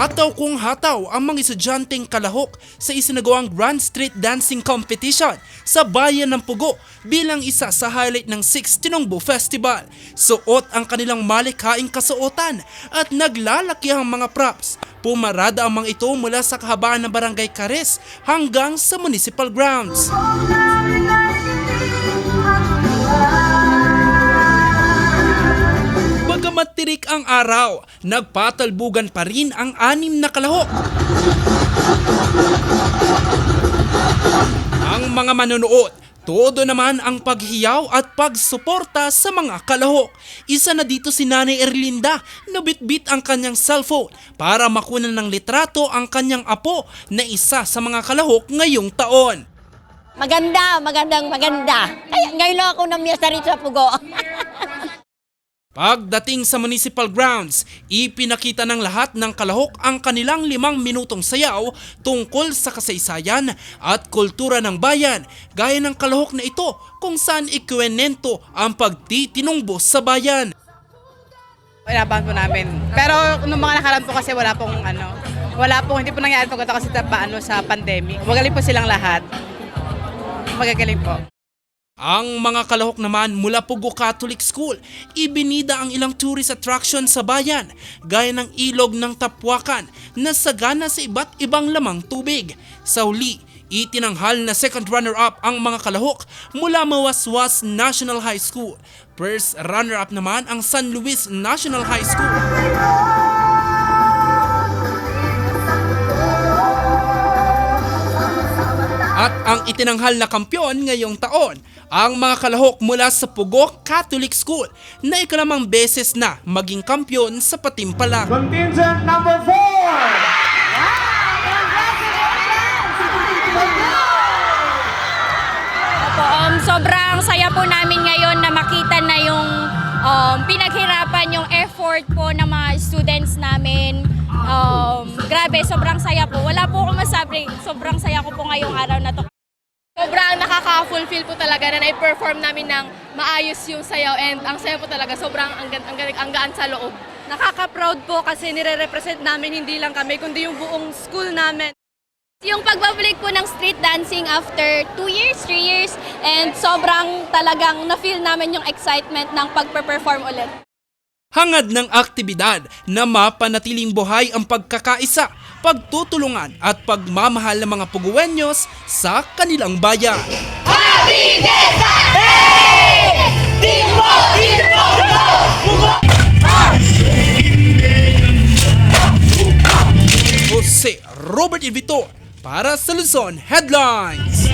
Hataw kung hataw ang mga estudyanteng Kalahok sa isinagawang Grand Street Dancing Competition sa Bayan ng Pugo bilang isa sa highlight ng 6th Tinongbo Festival. Suot ang kanilang malikhaing kasuotan at naglalakihang mga props. Pumarada ang mga ito mula sa kahabaan ng Barangay Cares hanggang sa municipal grounds. Bagamat tirik ang araw, nagpatalbugan pa rin ang 6 na kalahok. Ang mga manonood, todo naman ang paghiyaw at pagsuporta sa mga kalahok. Isa na dito si Nanay Erlinda na bitbit ang kanyang cellphone para makunan ng litrato ang kanyang apo na isa sa mga kalahok ngayong taon. Maganda. Kaya ngayon lang ako namiyas na rin sa Pugo. Pagdating sa municipal grounds, ipinakita ng lahat ng kalahok ang kanilang 5 minutong sayaw tungkol sa kasaysayan at kultura ng bayan, gaya ng kalahok na ito kung saan ikwento ang pagtitinongbo sa bayan. Inabahan po namin. Pero nung mga nakaraan po kasi hindi po nangyari po kasi sa pandemic. Magaling po silang lahat. Magagaling po. Ang mga kalahok naman mula Pugo Catholic School, ibinida ang ilang tourist attraction sa bayan, gaya ng ilog ng Tapwakan na sagana sa iba't ibang lamang tubig. Sa huli, itinanghal na second runner-up ang mga kalahok mula Mawaswas National High School. First runner-up naman ang San Luis National High School. At ang itinanghal na kampyon ngayong taon, ang mga kalahok mula sa Pugo Catholic School na ikalimang beses na maging kampyon sa Patimpalak. Contingent number 4! Sobrang saya po namin ngayon na makita na yung pinaghirapan, yung effort po ng mga students namin. Grabe, sobrang saya po. Wala po akong masabi. Sobrang saya ko po ngayong araw na to. Sobrang nakaka-fulfill po talaga na i-perform namin ng maayos yung sayaw and ang saya po talaga sobrang ang gaan sa loob. Nakaka-proud po kasi nire-represent namin hindi lang kami kundi yung buong school namin. Yung pagbabalik po ng street dancing after 2 years, 3 years, and sobrang talagang na-feel namin yung excitement ng pagpe-perform ulit. Hangad ng aktibidad na mapanatiling buhay ang pagkakaisa, pagtutulungan at pagmamahal ng mga Pugueños sa kanilang bayan. Happy Desa! Hey! Timbo! Jose Robert Ivitor para sa Luzon Headlines.